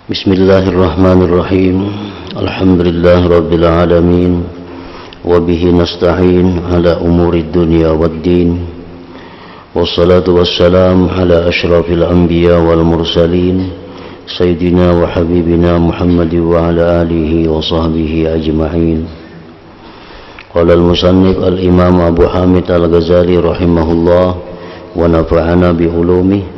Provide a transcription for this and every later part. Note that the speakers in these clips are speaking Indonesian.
Bismillahirrahmanirrahim. Alhamdulillah rabbil alamin. Wa bihi nasta'in ala umuri dunya waddin. Wassalatu wassalam ala asyrafil anbiya wal mursalin Sayyidina wa habibina Muhammad wa ala alihi wa sahbihi ajma'in. Qala al-musannif al-imam Abu Hamid al-Ghazali rahimahullah wa nafa'ana bi ulumih.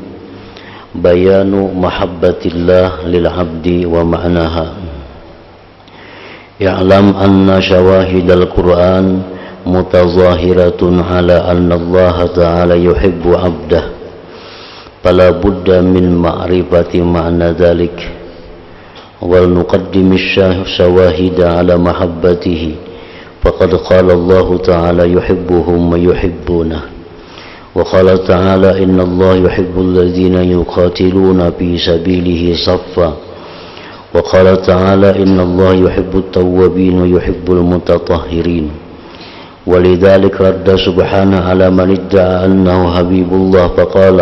Bayanu mahabbatillah lil abdi wa ma'naha. I'lam anna syawahidal Qur'an mutazahiratun ala anna Allah ta'ala yuhibbu abdah. Fala budda min ma'rifati ma'na dhalik. Wal nuqaddimish syawahida ala mahabbatihi. Faqad qala Allah ta'ala yuhibbuhum wa yuhibbunah. وقال تعالى إن الله يحب الذين يقاتلون في سبيله صفا وقال تعالى إن الله يحب التوابين ويحب المتطهرين ولذلك رد سبحانه على من ادعى أنه حبيب الله فقال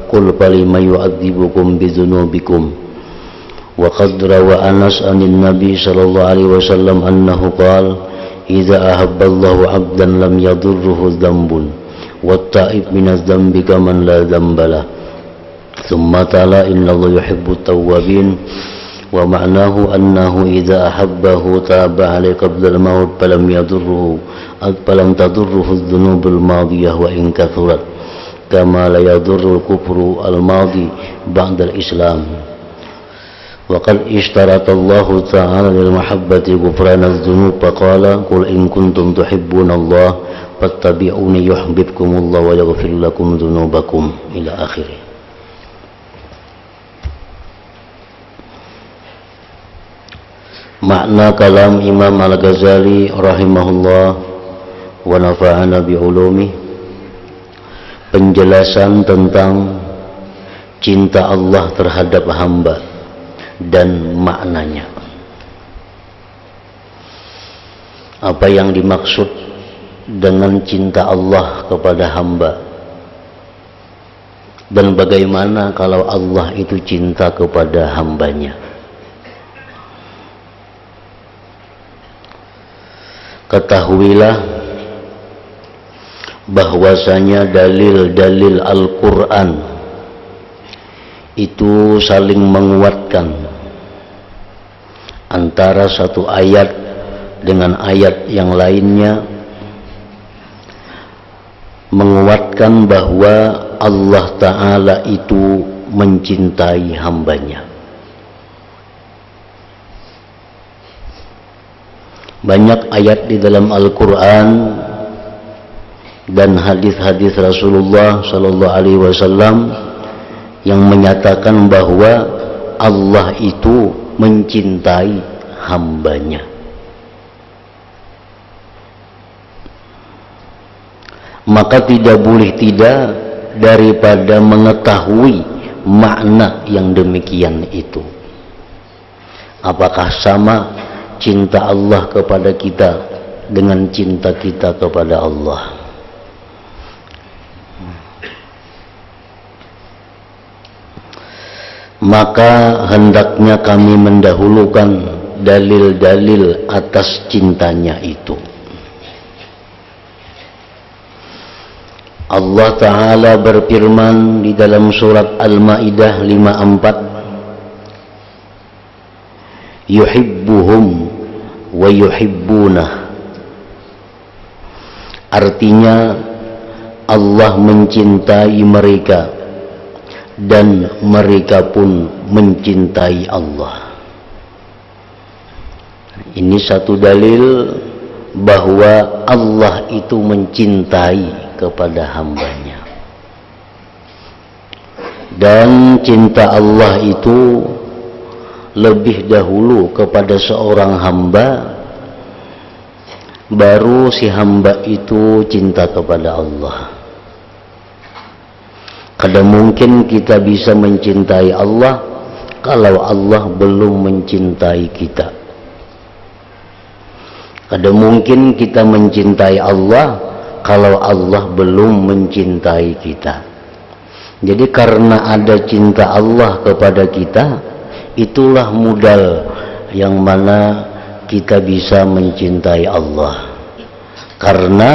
قل فلم يعذبكم بذنوبكم وقد روى أنس عن النبي صلى الله عليه وسلم أنه قال إذا أحب الله عبدا لم يضره ذنب والتائب من الذنب كمن لا ذنب له ثم تعالى إن الله يحب التوابين ومعناه أنه إذا أحبه تاب عليه قبل الموت فلم تضره الذنوب الماضية وإن كثرت كما لا يضر الكفر الماضي بعد الإسلام وقد اشترط الله تعالى للمحبة غفران الذنوب فقال قل إن كنتم تحبون الله fattabi'uni yuhibbukumullah wa yaghfir lakum dzunubakum ila akhirih. Makna kalam Imam Al-Ghazali rahimahullah wa nafa'ana bi ulumi, penjelasan tentang cinta Allah terhadap hamba dan maknanya. Apa yang dimaksud dengan cinta Allah kepada hamba dan bagaimana kalau Allah itu cinta kepada hambanya. Ketahuilah bahwasanya dalil-dalil Al-Quran itu saling menguatkan antara satu ayat dengan ayat yang lainnya, menguatkan bahwa Allah Ta'ala itu mencintai hambanya. Banyak ayat di dalam Al-Quran dan hadis-hadis Rasulullah Sallallahu Alaihi Wasallam yang menyatakan bahwa Allah itu mencintai hambanya. Maka tidak boleh tidak daripada mengetahui makna yang demikian itu. Apakah sama cinta Allah kepada kita dengan cinta kita kepada Allah? Maka hendaknya kami mendahulukan dalil-dalil atas cintanya itu. Allah Ta'ala berfirman di dalam surat Al-Ma'idah 54, yuhibbuhum wa yuhibbunah. Artinya Allah mencintai mereka dan mereka pun mencintai Allah. Ini satu dalil bahwa Allah itu mencintai kepada hambanya. Dan cinta Allah itu lebih dahulu kepada seorang hamba, baru si hamba itu cinta kepada Allah. Kadang mungkin kita bisa mencintai Allah kalau Allah belum mencintai kita. Kadang mungkin kita mencintai Allah kalau Allah belum mencintai kita. Jadi karena ada cinta Allah kepada kita, itulah modal yang mana kita bisa mencintai Allah. Karena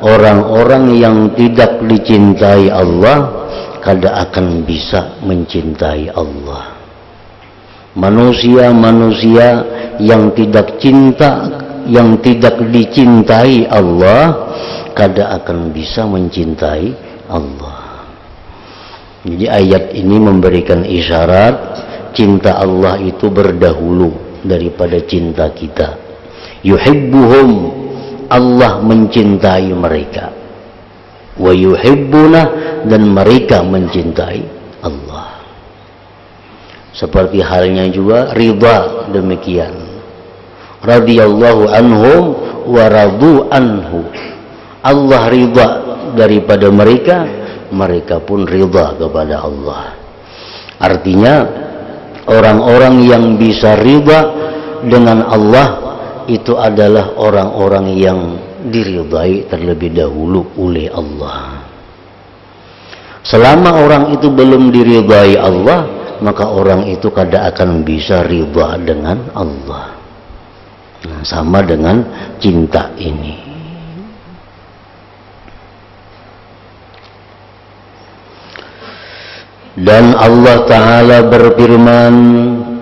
orang-orang yang tidak dicintai Allah kada akan bisa mencintai Allah. Manusia-manusia yang tidak dicintai Allah kada akan bisa mencintai Allah. Jadi ayat ini memberikan isyarat cinta Allah itu berdahulu daripada cinta kita. Yuhibbuhum, Allah mencintai mereka. Wa yuhibbuna, dan mereka mencintai Allah. Seperti halnya juga ridha demikian. Radhiyallahu anhum wa radu anhu. Allah ridha daripada mereka, mereka pun ridha kepada Allah. Artinya orang-orang yang bisa ridha dengan Allah itu adalah orang-orang yang diridhai terlebih dahulu oleh Allah. Selama orang itu belum diridhai Allah, maka orang itu kada akan bisa ridha dengan Allah. Nah, sama dengan cinta ini. Dan Allah Ta'ala berfirman,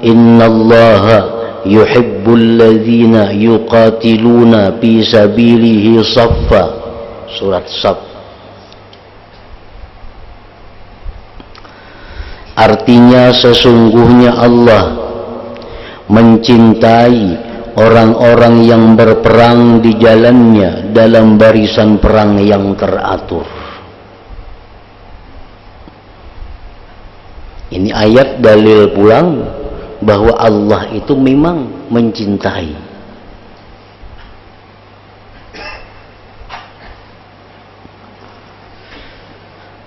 innallaha yuhibbul ladzina yuqatiluna fi sabilihi saffa. Surat Saff. Artinya sesungguhnya Allah mencintai orang-orang yang berperang di jalannya dalam barisan perang yang teratur. Ini ayat dalil pulang bahwa Allah itu memang mencintai.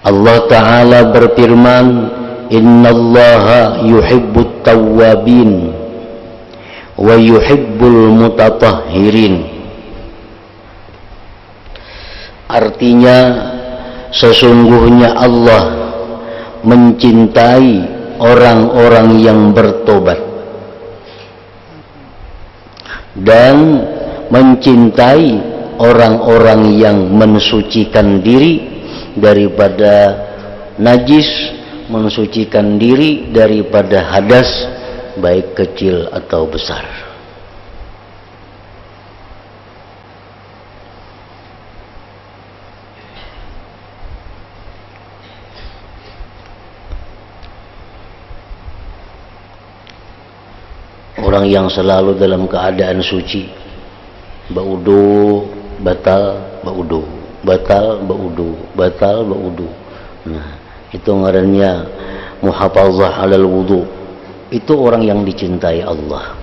Allah Ta'ala berfirman, innallaha yuhibbut tawwabin wa yuhibbul mutatahhirin. Artinya sesungguhnya Allah mencintai orang-orang yang bertobat dan mencintai orang-orang yang mensucikan diri daripada najis, mensucikan diri daripada hadas baik kecil atau besar. Orang yang selalu dalam keadaan suci, baudu batal, baudu batal, baudu batal, baudu. Nah, itu ngarannya muhafazah alal wudu. Itu orang yang dicintai Allah.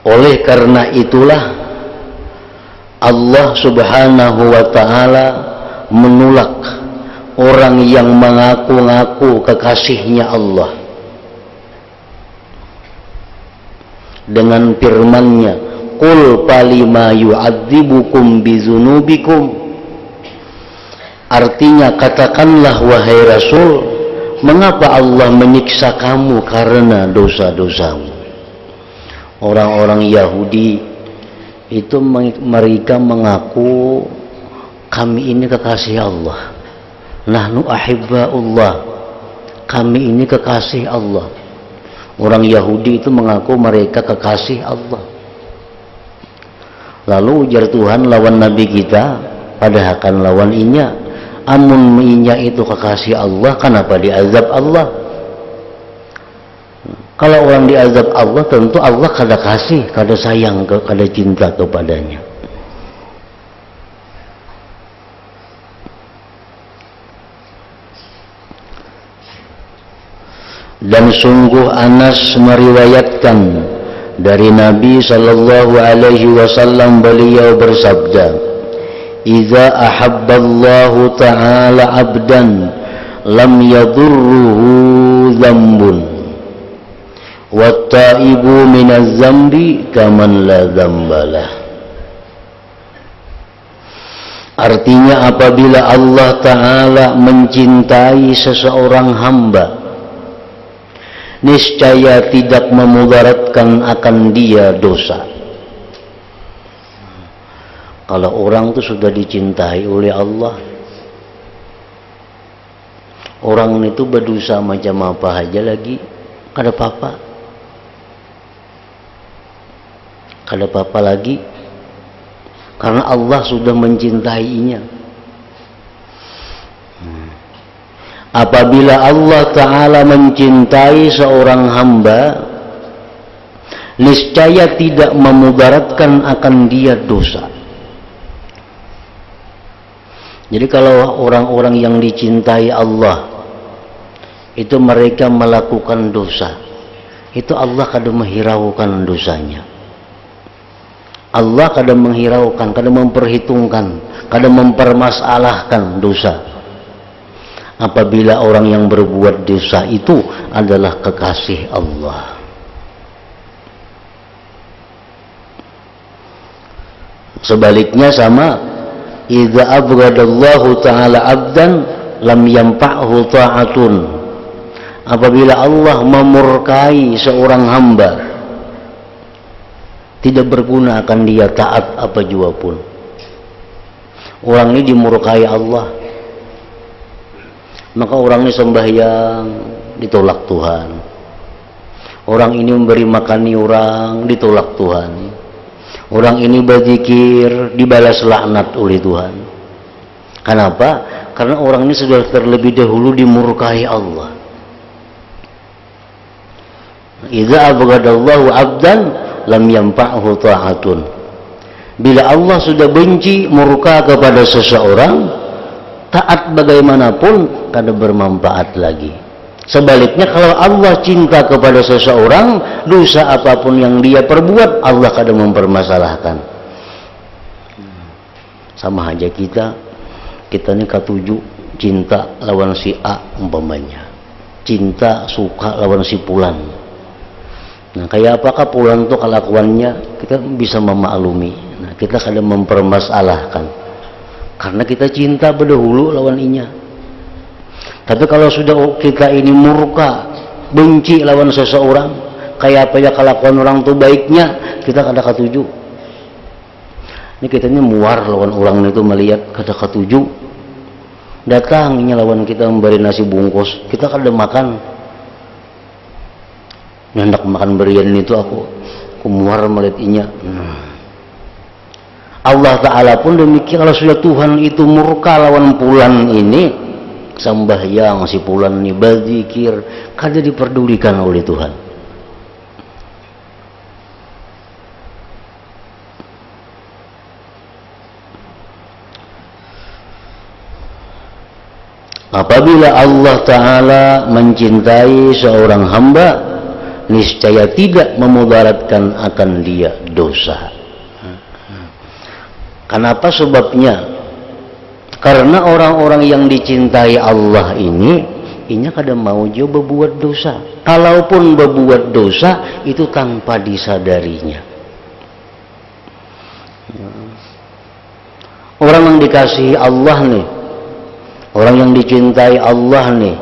Oleh karena itulah Allah Subhanahu wa Ta'ala menolak orang yang mengaku-ngaku kekasihnya Allah dengan firman-Nya, qul falima yu'adzibukum bizunubikum. Artinya, katakanlah wahai Rasul, mengapa Allah menyiksa kamu karena dosa-dosamu. Orang-orang Yahudi itu mereka mengaku kami ini kekasih Allah. Nahnu ahibba'ullah, kami ini kekasih Allah. Orang Yahudi itu mengaku mereka kekasih Allah. Lalu ujar Tuhan lawan Nabi kita, padahal kan lawan inya. Amun inya itu kekasih Allah, kenapa diazab Allah? Kalau orang diazab Allah, tentu Allah kada kasih, kada sayang, kada cinta kepadanya. Dan sungguh Anas meriwayatkan dari Nabi sallallahu alaihi wasallam, beliau bersabda, "Idza ahabballahu ta'ala 'abdan lam yadurruhu dzambun wa taibu minaz zambi kaman la dzambalah." Artinya apabila Allah Ta'ala mencintai seseorang hamba, niscaya tidak memudaratkan akan dia dosa. Kalau orang itu sudah dicintai oleh Allah, orang itu berdosa macam apa aja lagi, kada apa-apa. Kada apa-apa lagi, karena Allah sudah mencintainya. Apabila Allah Ta'ala mencintai seorang hamba, niscaya tidak memudaratkan akan dia dosa. Jadi kalau orang-orang yang dicintai Allah itu mereka melakukan dosa, itu Allah kadang menghiraukan dosanya. Allah kadang menghiraukan, kadang memperhitungkan, kadang mempermasalahkan dosa. Apabila orang yang berbuat dosa itu adalah kekasih Allah. Sebaliknya sama, idza abghadallahu ta'ala abdan lam yanfa'hu ta'atun. Apabila Allah memurkai seorang hamba, tidak berguna akan dia taat apa jua pun. Orang ini dimurkai Allah, maka orang ini sembahyang ditolak Tuhan. Orang ini memberi makani orang ditolak Tuhan. Orang ini berzikir dibalas laknat oleh Tuhan. Kenapa? Karena orang ini sudah terlebih dahulu dimurkai Allah. Idza abghadallahu abdan lam yanfa'hu ta'atun. Bila Allah sudah benci, murka kepada seseorang, taat bagaimanapun kada bermanfaat lagi. Sebaliknya kalau Allah cinta kepada seseorang, dosa apapun yang dia perbuat Allah kada mempermasalahkan. Sama aja kita ini katuju cinta lawan si A umpamanya, cinta suka lawan si Pulan. Nah, kayak apakah Pulan itu kelakuannya kita bisa memaklumi. Nah, kita kadang mempermasalahkan karena kita cinta berdahulu lawan inya. Tapi kalau sudah kita ini murka, benci lawan seseorang, kayak apa ya kelakuan orang itu baiknya, kita kada katuju. Ini kita ini muar lawan orang itu melihat kada katuju. Datang inya lawan kita memberi nasi bungkus, kita kada makan. Hendak makan berian itu aku muar melihat inya. Allah Ta'ala pun demikian. Kalau sudah Tuhan itu murka lawan Pulan ini, sembahyang si Pulan ini berzikir, kada diperdulikan oleh Tuhan. Apabila Allah Ta'ala mencintai seorang hamba, niscaya tidak memudaratkan akan dia dosa. Kenapa sebabnya? Karena orang-orang yang dicintai Allah ini kada mau juga berbuat dosa. Kalaupun berbuat dosa itu tanpa disadarinya. Orang yang dikasihi Allah nih, orang yang dicintai Allah nih,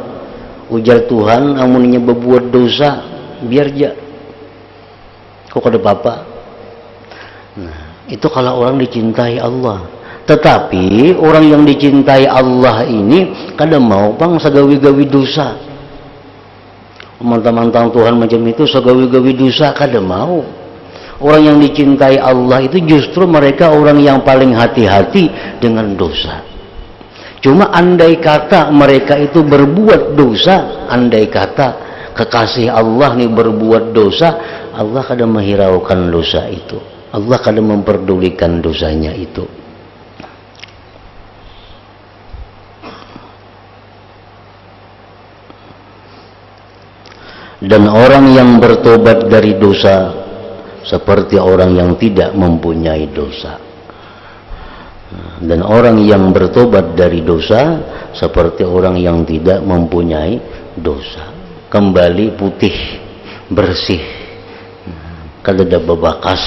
ujar Tuhan, amunnya berbuat dosa biar aja, kok kada apa-apa. Nah, itu kalau orang dicintai Allah. Tetapi orang yang dicintai Allah ini kada mau bang sagawi-gawi dosa. Mantang-mantang Tuhan macam itu sagawi-gawi dosa kada mau. Orang yang dicintai Allah itu justru mereka orang yang paling hati-hati dengan dosa. Cuma andai kata mereka itu berbuat dosa, andai kata kekasih Allah nih berbuat dosa, Allah kadang menghiraukan dosa itu. Allah kadang memperdulikan dosanya itu. Dan orang yang bertobat dari dosa seperti orang yang tidak mempunyai dosa. Dan orang yang bertobat dari dosa seperti orang yang tidak mempunyai dosa. Kembali putih, bersih, kada ada bebakas,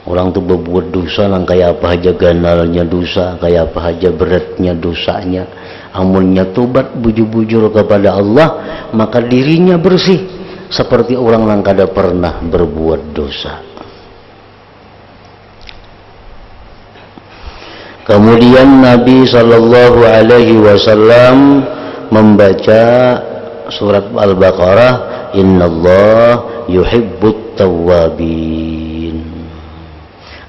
Orang tuh berbuat dosa nang kayak apa aja ganalnya dosa, kayak apa aja beratnya dosanya. Amunnya tobat bujur-bujur kepada Allah, maka dirinya bersih seperti orang yang kada pernah berbuat dosa. Kemudian Nabi sallallahu alaihi wasallam membaca surat Al-Baqarah, Innallah yuhibbut tawwabin.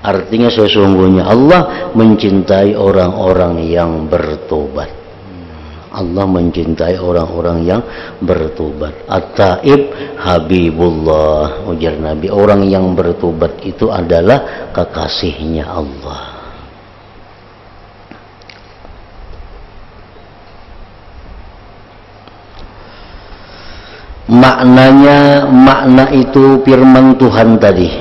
Artinya sesungguhnya Allah mencintai orang-orang yang bertobat. Allah mencintai orang-orang yang bertobat. At-taib habibullah, ujar Nabi. Orang yang bertobat itu adalah kekasihnya Allah. Maknanya, makna itu firman Tuhan tadi.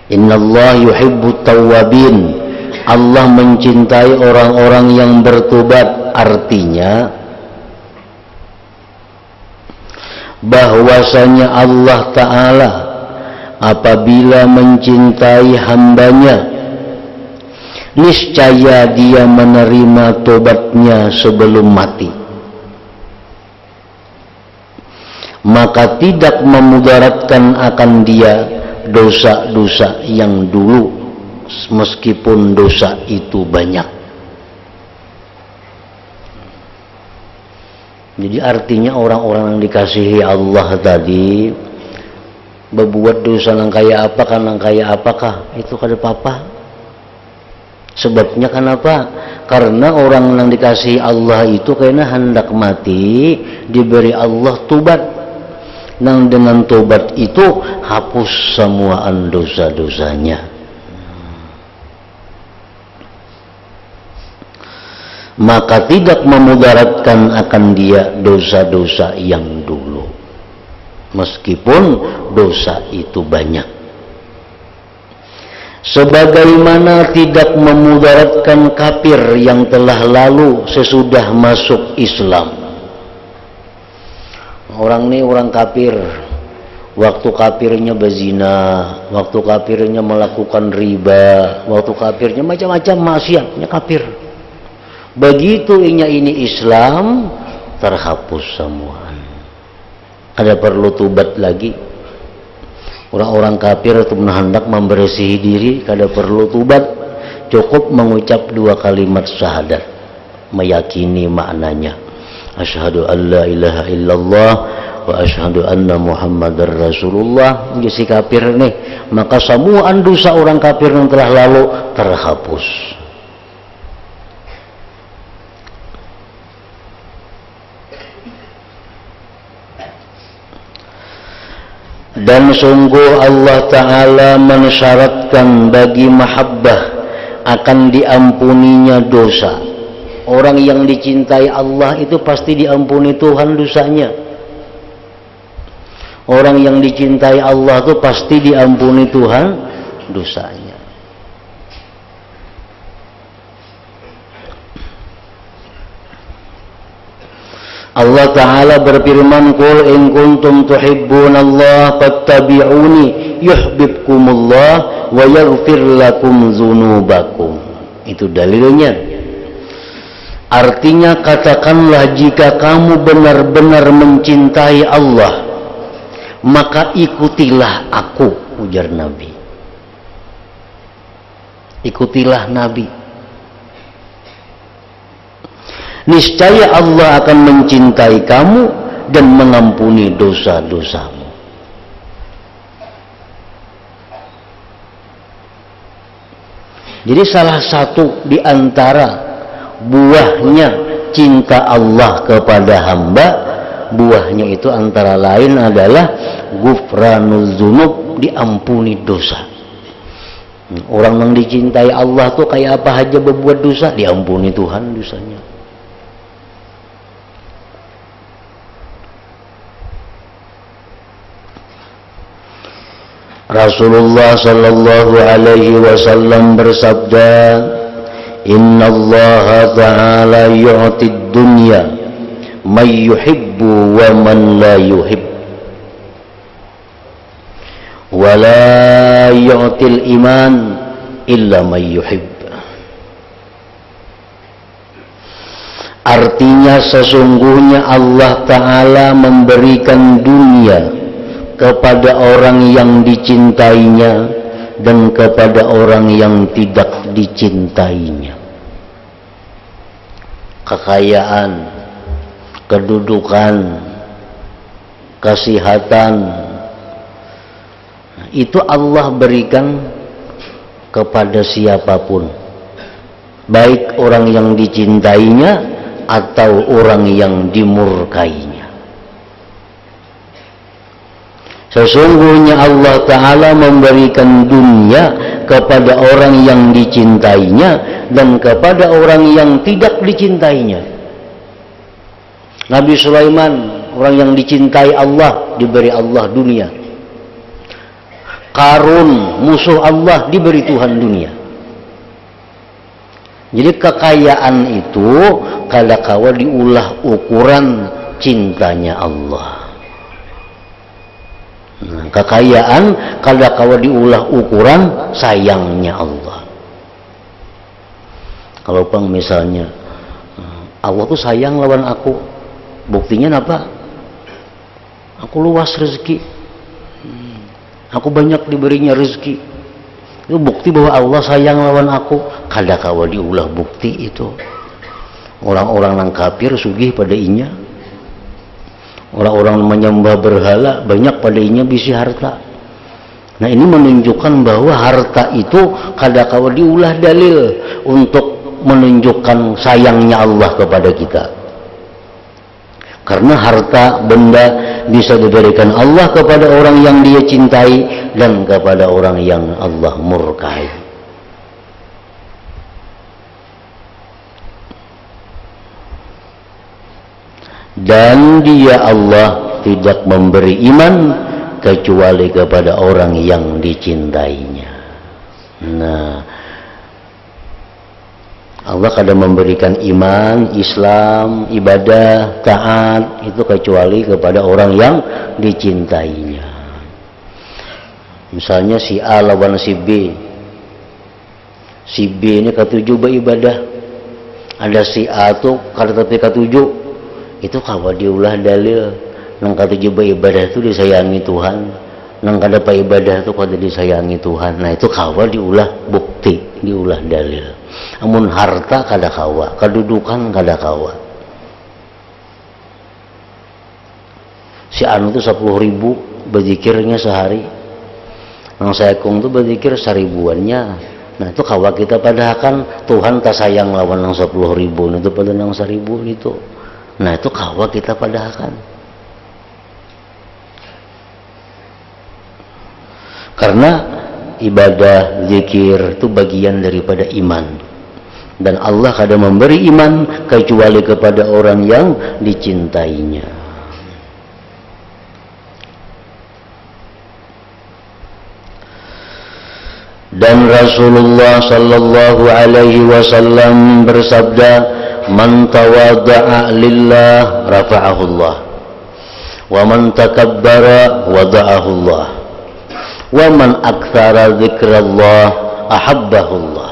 Innallah yuhibbut tawwabin. Allah mencintai orang-orang yang bertobat. Artinya bahwasanya Allah Ta'ala apabila mencintai hambanya, niscaya dia menerima tobatnya sebelum mati, maka tidak memudaratkan akan dia dosa-dosa yang dulu, meskipun dosa itu banyak. Jadi artinya orang-orang yang dikasihi Allah tadi berbuat dosa nang kayak apa kan, nang kayak apakah itu kada apa-apa. Sebabnya kenapa? Karena orang yang dikasihi Allah itu karena hendak mati diberi Allah tobat. Nang dengan tobat itu hapus semuaan dosa-dosanya. Maka tidak memudaratkan akan dia dosa-dosa yang dulu, meskipun dosa itu banyak. Sebagaimana tidak memudaratkan kafir yang telah lalu sesudah masuk Islam. Orang ini orang kafir, waktu kafirnya berzina, waktu kafirnya melakukan riba, waktu kafirnya macam-macam maksiatnya kafir. Begitu ini Islam, terhapus semua. Ada perlu tobat lagi. Orang-orang kafir itu hendak membersihi diri, kada perlu tobat, cukup mengucap 2 kalimat syahadat, meyakini maknanya. Asyhadu an la ilaha illallah wa asyhadu anna Muhammadar Rasulullah. Si kafir nih, maka semua dosa orang kafir yang telah lalu terhapus. Dan sungguh Allah Ta'ala mensyaratkan bagi mahabbah akan diampuninya dosa. Orang yang dicintai Allah itu pasti diampuni Tuhan dosanya. Orang yang dicintai Allah itu pasti diampuni Tuhan dosanya. Allah Ta'ala berfirman, Qul in kuntum tuhibbunallah fattabi'uni yuhibbukumullah wa yaghfir lakum dzunubakum. Itu dalilnya. Artinya katakanlah, jika kamu benar-benar mencintai Allah, maka ikutilah aku, ujar Nabi. Ikutilah Nabi. Niscaya Allah akan mencintai kamu dan mengampuni dosa-dosamu. Jadi salah satu di antara buahnya cinta Allah kepada hamba, buahnya itu antara lain adalah ghufranuz dzunub, diampuni dosa. Orang yang dicintai Allah tuh kayak apa aja berbuat dosa, diampuni Tuhan dosanya. Rasulullah sallallahu alaihi wasallam bersabda, Inna Allah Ta'ala yu'tid dunya man yuhibbu wa man la yuhib, wala yu'til iman illa may yuhib. Artinya sesungguhnya Allah Ta'ala memberikan dunia kepada orang yang dicintainya dan kepada orang yang tidak dicintainya. Kekayaan, kedudukan, kesehatan, itu Allah berikan kepada siapapun, baik orang yang dicintainya atau orang yang dimurkainya. Sesungguhnya Allah Ta'ala memberikan dunia kepada orang yang dicintainya dan kepada orang yang tidak dicintainya. Nabi Sulaiman, orang yang dicintai Allah, diberi Allah dunia. Qarun, musuh Allah, diberi Tuhan dunia. Jadi kekayaan itu kadang-kala diulah ukuran cintanya Allah. Nah, kekayaan kadang-kala diulah ukuran sayangnya Allah. Kalau pang misalnya Allah tuh sayang lawan aku, buktinya apa? Aku luas rezeki, aku banyak diberinya rezeki. Itu bukti bahwa Allah sayang lawan aku. Kadang-kala diulah bukti itu. Orang-orang yang kafir sugih pada inya. Orang-orang menyembah berhala banyak pada inya bisi harta. Nah, ini menunjukkan bahwa harta itu kadang-kala diulah dalil untuk menunjukkan sayangnya Allah kepada kita. Karena harta benda bisa diberikan Allah kepada orang yang dia cintai dan kepada orang yang Allah murkai. Dan dia Allah tidak memberi iman kecuali kepada orang yang dicintainya. Nah, Allah kadang memberikan iman, Islam, ibadah, taat itu kecuali kepada orang yang dicintainya. Misalnya si A lawan si B. Si B ini ketujuh beribadah. Ada si A tuh kada tapi ketujuh. Itu kawa diulah dalil. Nang ketujuh beribadah itu disayangi Tuhan. Nang kada ibadah itu kada disayangi Tuhan. Nah, itu kawa diulah bukti, diulah dalil. Amun harta kada kawa, kedudukan kada kawa. Si anu tuh 10.000 berzikirnya sehari. Nang Saekung tuh berzikir 1000-annya. Nah, itu kawa kita padahkan Tuhan tak sayang lawan nang 10.000 itu pada nang 1000 itu. Nah, itu kawa kita padahkan. Karena ibadah, zikir itu bagian daripada iman. Dan Allah kadang memberi iman kecuali kepada orang yang dicintainya. Dan Rasulullah sallallahu alaihi wasallam bersabda, "Man tawadda'a lillah rafa'ahu Allah, wa man takabbara wada'ahu Allah, wa man aktsara dzikrallah ahabbahu Allah."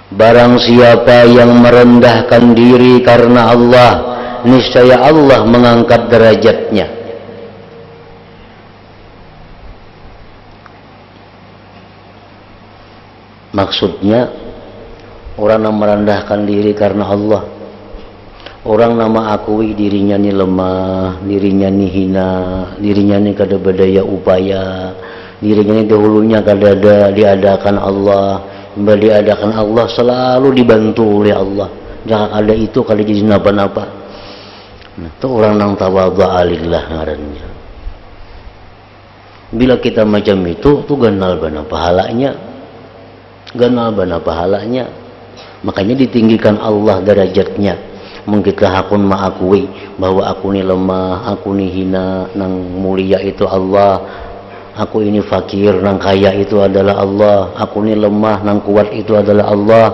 Barang siapa yang merendahkan diri karena Allah, niscaya Allah mengangkat derajatnya. Maksudnya orang yang merendahkan diri karena Allah, orang nama akui dirinya ini lemah, dirinya ini hina, dirinya ini kada berdaya upaya, dirinya ini dahulunya kada ada diadakan Allah. Diadakan Allah selalu dibantu oleh Allah. Jangan ada itu kada jadi napa-napa. Nah, itu orang yang tawadhu'a lillah ngarannya. Bila kita macam itu, tuh ganal bana pahalanya. Ganal bana pahalanya. Makanya ditinggikan Allah derajatnya. Mungkin kita hakun mengakui bahwa aku ini lemah, aku ini hina, nang mulia itu Allah. Aku ini fakir, nang kaya itu adalah Allah. Aku ini lemah, nang kuat itu adalah Allah.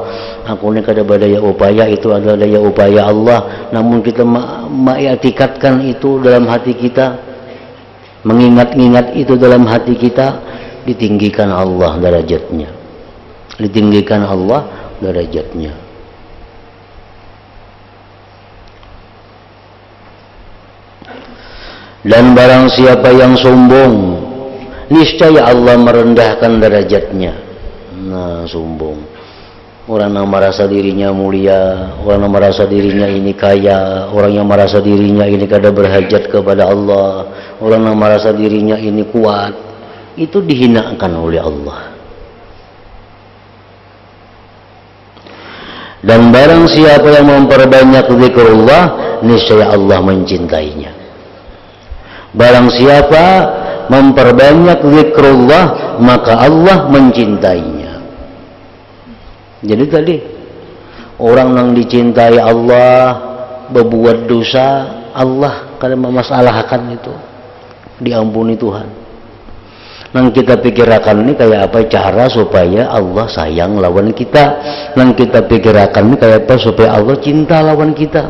Aku ini kada berdaya upaya, itu adalah daya upaya Allah. Namun kita mengikatkan itu dalam hati kita. mengingat-ingat itu dalam hati kita, ditinggikan Allah derajatnya, ditinggikan Allah derajatnya. Dan barang siapa yang sombong, niscaya Allah merendahkan derajatnya. Nah, sombong, orang yang merasa dirinya mulia, orang yang merasa dirinya ini kaya, orang yang merasa dirinya ini kada berhajat kepada Allah, orang yang merasa dirinya ini kuat, itu dihinakan oleh Allah. Dan barang siapa yang memperbanyak zikrullah, niscaya Allah mencintainya. Barang siapa memperbanyak zikrullah, maka Allah mencintainya. Jadi tadi orang yang dicintai Allah berbuat dosa, Allah kada memasalahkan itu, diampuni Tuhan. Nang kita pikirkan ini kayak apa cara supaya Allah sayang lawan kita, nang kita pikirkan ini kayak apa supaya Allah cinta lawan kita.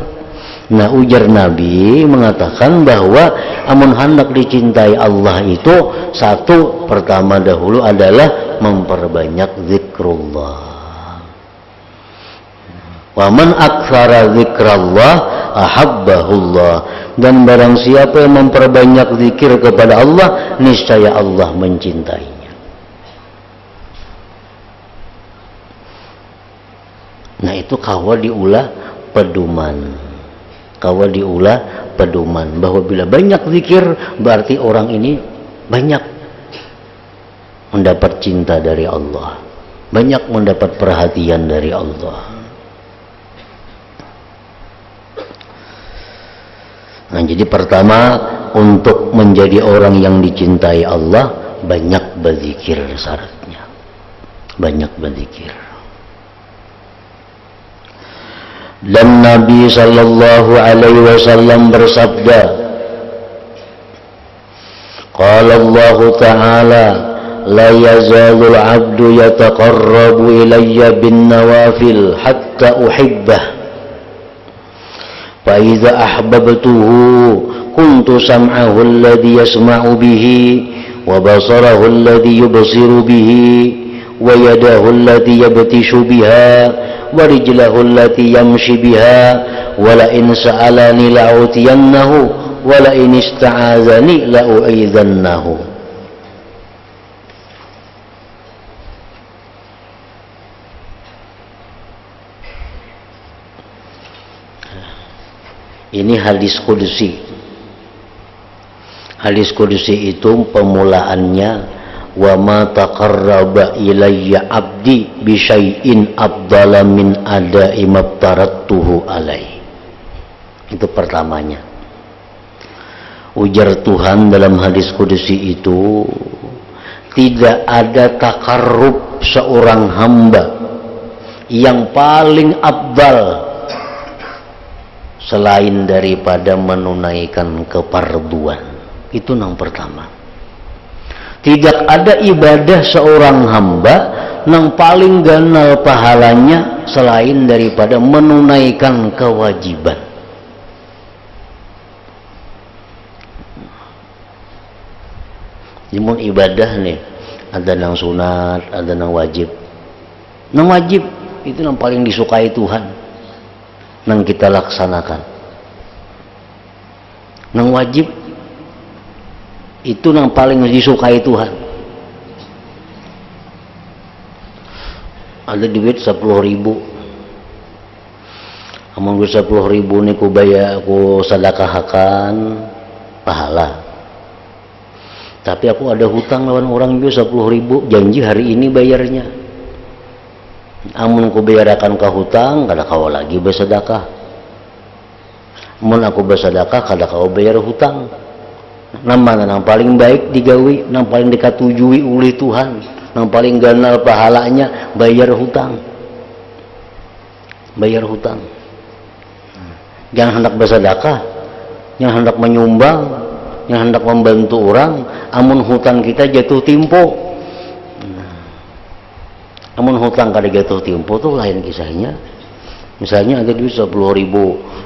Nah, ujar Nabi mengatakan bahwa amun hendak dicintai Allah itu satu, pertama dahulu adalah memperbanyak zikrullah. Wa man aktsara zikrallah ahabbahullah. Dan barang siapa yang memperbanyak zikir kepada Allah, niscaya Allah mencintainya. Nah, itu kawa diulah pedoman. Kawa diulah pedoman bahwa bila banyak zikir berarti orang ini banyak mendapat cinta dari Allah, banyak mendapat perhatian dari Allah. Nah, jadi pertama, untuk menjadi orang yang dicintai Allah, banyak berzikir syaratnya. Banyak berzikir. Dan Nabi sallallahu alaihi wasallam bersabda, qala Allah Ta'ala, la yazalul 'abdu yataqarrabu ilayya bin nawafil hatta uhibbah. فإذا أحببته كنت سمعه الذي يسمع به وبصره الذي يبصر به ويده التي يبتش بها ورجله التي يمشي بها ولئن سألني لأعطينه ولئن استعاذني لأعيذنه. Ini hadis qudsi. Hadis qudsi itu pemulaannya, wa ma taqarraba ilayya abdi bi syai'in afdala min ada'i mabtarattuhu alai. Itu pertamanya. Ujar Tuhan dalam hadis qudsi itu, tidak ada takarrub seorang hamba yang paling afdal selain daripada menunaikan keparduan. Itu yang pertama. Tidak ada ibadah seorang hamba yang paling ganal pahalanya selain daripada menunaikan kewajiban. Namun ibadah nih, ada yang sunat, ada yang wajib. Yang wajib itu yang paling disukai Tuhan, yang kita laksanakan. Yang wajib itu yang paling disukai Tuhan. Ada duit 10.000, amun gue 10.000 nih ku bayar, ku sedekahkan pahala. Tapi aku ada hutang lawan orang juga 10.000, janji hari ini bayarnya. Amun ku bayarakan ke hutang, kada kau lagi bersedekah. Amun aku bersedekah, kada kau bayar hutang. Namanya yang paling baik digawi, yang paling dikatujui oleh Tuhan, yang paling ganal pahalanya bayar hutang. Bayar hutang. Jangan hendak bersedekah, yang hendak menyumbang, yang hendak membantu orang, amun hutang kita jatuh tempo. Amun hutang kada jatuh tempo tuh lain kisahnya. Misalnya ada duit 10.000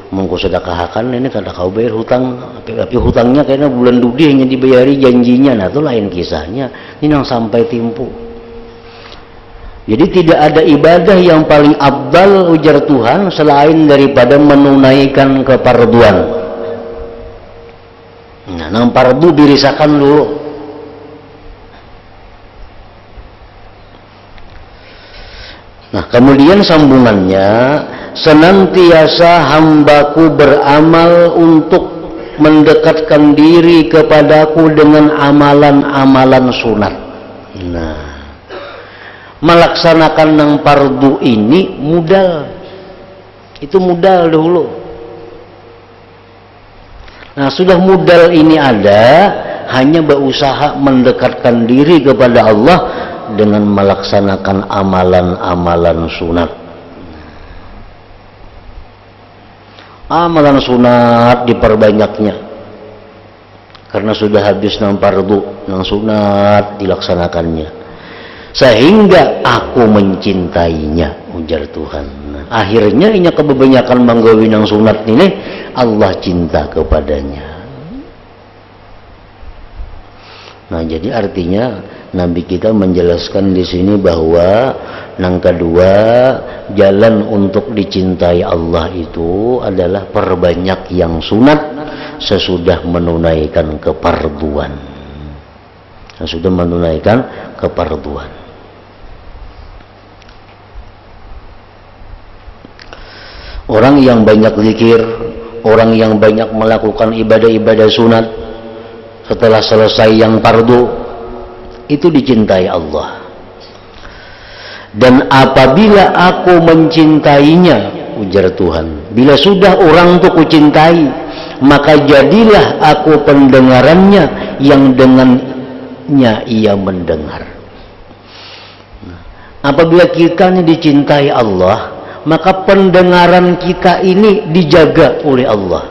mengko sedekahkan, ini kada kau bayar hutang, tapi hutangnya karena bulan dudi hanya dibayari janjinya, nah itu lain kisahnya. Ini yang sampai timpu. Jadi tidak ada ibadah yang paling abdal ujar Tuhan selain daripada menunaikan keparduan. Nah, nang pardu dirisakan dulu. Nah, kemudian sambungannya, senantiasa hambaku beramal untuk mendekatkan diri kepadaku dengan amalan-amalan sunat. Nah, melaksanakan nang pardu ini modal. Itu modal dulu. Nah, sudah modal ini ada, hanya berusaha mendekatkan diri kepada Allah dengan melaksanakan amalan-amalan sunat. Amalan sunat diperbanyaknya, karena sudah habis nang fardu, nang sunat dilaksanakannya, sehingga aku mencintainya, ujar Tuhan. Nah, akhirnya inya kebanyakan manggawi nang sunat ini Allah cinta kepadanya. Nah, jadi artinya Nabi kita menjelaskan di sini bahwa yang kedua, jalan untuk dicintai Allah itu adalah perbanyak yang sunat sesudah menunaikan keparduan. Sesudah menunaikan keparduan. Orang yang banyak zikir, orang yang banyak melakukan ibadah-ibadah sunat setelah selesai yang fardu, itu dicintai Allah. Dan apabila aku mencintainya, ujar Tuhan, bila sudah orang itu kucintai, maka jadilah aku pendengarannya yang dengannya ia mendengar. Nah, apabila kita ini dicintai Allah, maka pendengaran kita ini dijaga oleh Allah.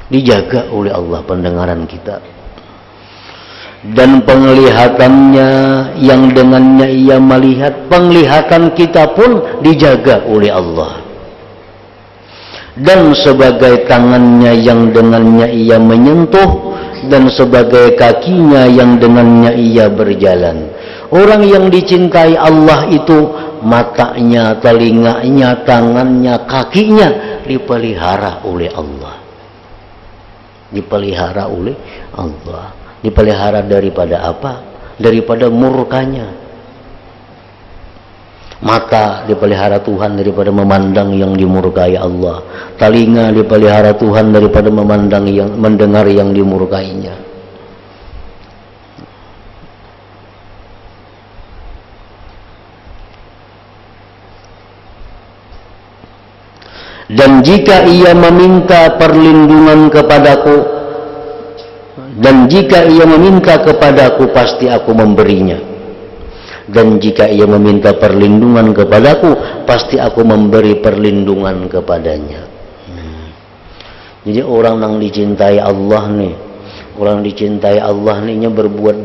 Dijaga oleh Allah pendengaran kita. Dan penglihatannya yang dengannya ia melihat, penglihatan kita pun dijaga oleh Allah. Dan sebagai tangannya yang dengannya ia menyentuh, dan sebagai kakinya yang dengannya ia berjalan. Orang yang dicintai Allah itu matanya, telinganya, tangannya, kakinya dipelihara oleh Allah. Dipelihara oleh Allah. Dipelihara daripada apa? Daripada murkanya. Mata dipelihara Tuhan daripada memandang yang dimurkai Allah. Telinga dipelihara Tuhan daripada memandang yang mendengar yang dimurkainya. Dan jika ia meminta perlindungan kepadaku, dan jika ia meminta kepadaku, pasti aku memberinya. Dan jika ia meminta perlindungan kepadaku, pasti aku memberi perlindungan kepadanya. Jadi orang yang dicintai Allah nih, orang dicintai Allah nih berbuat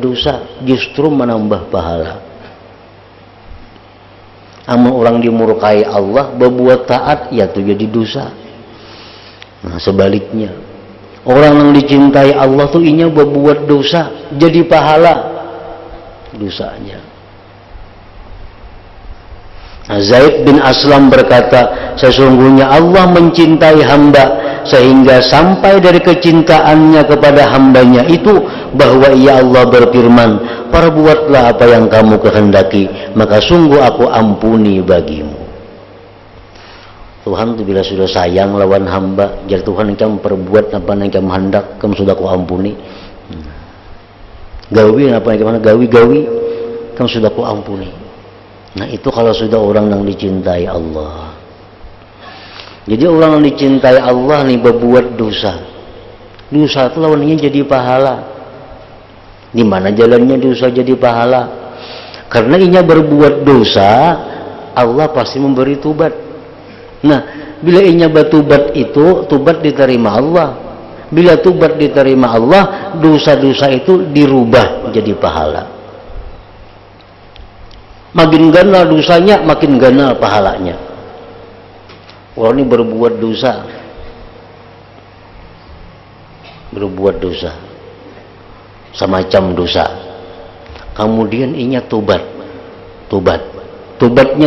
dosa justru menambah pahala. Ama orang dimurkai Allah berbuat taat, ya itu jadi dosa. Nah, sebaliknya, orang yang dicintai Allah tuh inya berbuat dosa jadi pahala dosanya. Nah, Zaid bin Aslam berkata, sesungguhnya Allah mencintai hamba sehingga sampai dari kecintaannya kepada hambanya itu bahwa ia Allah berfirman, perbuatlah apa yang kamu kehendaki, maka sungguh aku ampuni bagimu. Tuhan itu bila sudah sayang lawan hamba, jadi Tuhan yang perbuat apa yang kamu hendak, kamu sudah aku ampuni. Gawi apa yang mana gawi, kamu sudah aku ampuni. Nah, itu kalau sudah orang yang dicintai Allah. Jadi orang yang dicintai Allah nih berbuat dosa. Dosa itu lawannya jadi pahala. Di mana jalannya dosa jadi pahala? Karena inya berbuat dosa, Allah pasti memberi tubat. Nah, bila inya bertubat itu, tubat diterima Allah. Bila tubat diterima Allah, dosa-dosa itu dirubah jadi pahala. Makin ganal dosanya, makin ganal pahalanya. Orang ini berbuat dosa, semacam dosa. Kemudian ingat tobatnya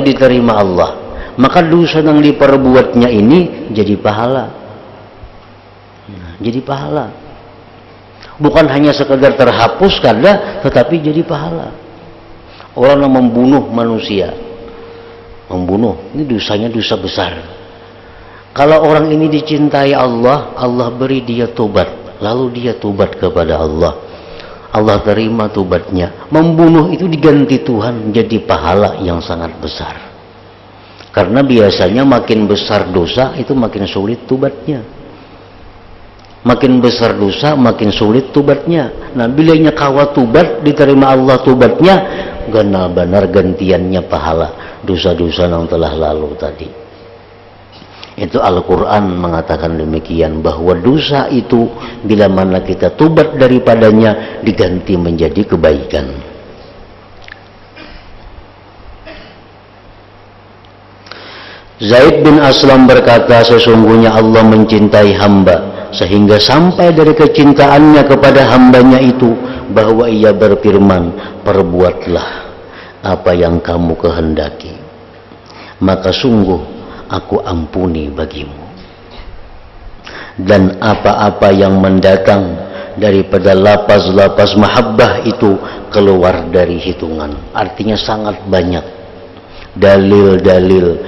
diterima Allah. Maka dosa yang diperbuatnya ini jadi pahala. Jadi pahala. Bukan hanya sekedar terhapus karena, tetapi jadi pahala. Orang yang membunuh manusia, ini dosanya dosa besar. Kalau orang ini dicintai Allah, Allah beri dia tobat, lalu dia tobat kepada Allah, Allah terima tobatnya. Membunuh itu diganti Tuhan jadi pahala yang sangat besar. Karena biasanya makin besar dosa itu makin sulit tobatnya. Makin besar dosa makin sulit tobatnya. Nah, bilanya kawa tobat diterima Allah tobatnya, ganal benar gantiannya pahala dosa-dosa yang telah lalu tadi. Itu Al-Quran mengatakan demikian, bahwa dosa itu bila mana kita tobat daripadanya diganti menjadi kebaikan. Zaid bin Aslam berkata, sesungguhnya Allah mencintai hamba sehingga sampai dari kecintaannya kepada hambanya itu bahwa ia berfirman, perbuatlah apa yang kamu kehendaki, maka sungguh aku ampuni bagimu. Dan apa-apa yang mendatang daripada lapas-lapas mahabbah itu keluar dari hitungan. Artinya sangat banyak dalil-dalil,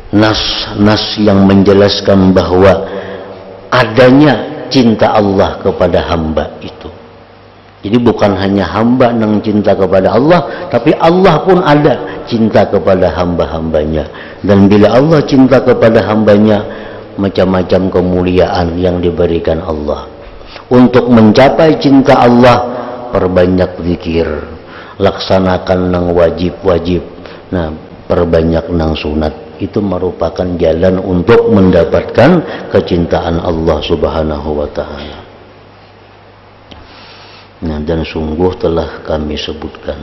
nas-nas yang menjelaskan bahwa adanya cinta Allah kepada hamba itu. Jadi bukan hanya hamba yang cinta kepada Allah, tapi Allah pun ada cinta kepada hamba-hambanya. Dan bila Allah cinta kepada hambanya, macam-macam kemuliaan yang diberikan Allah. Untuk mencapai cinta Allah, perbanyak zikir, laksanakan nang wajib-wajib, nah perbanyak nang sunat. Itu merupakan jalan untuk mendapatkan kecintaan Allah Subhanahu wa ta'ala. Nah, dan sungguh telah kami sebutkan.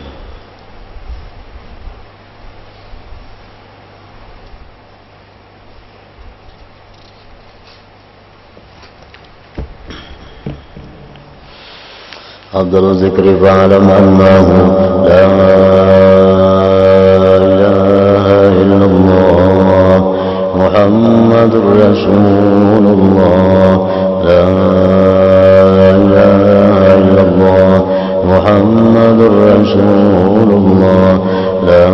Afdal zikri fa'alam annahu la Muhammadur Rasulullah, la ilaha illallah, Muhammadur Rasulullah, la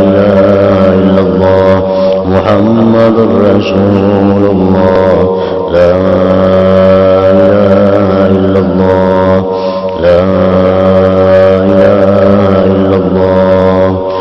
ilaha illallah, Muhammadur Rasulullah, la ilaha illallah, la ilaha illallah, la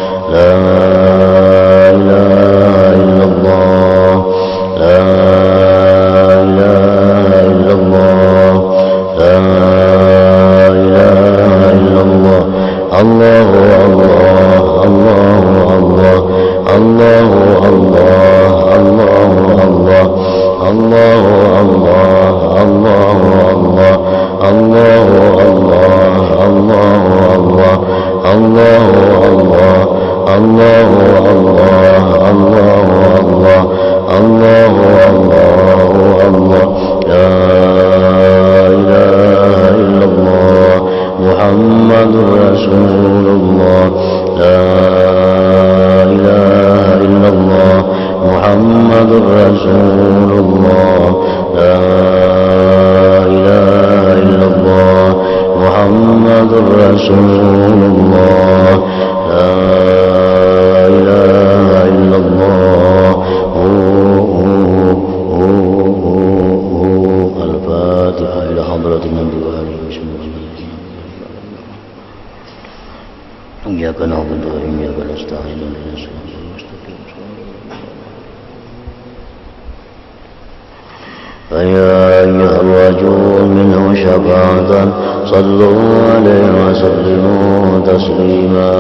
صلوا عليه وسلموا تسليما.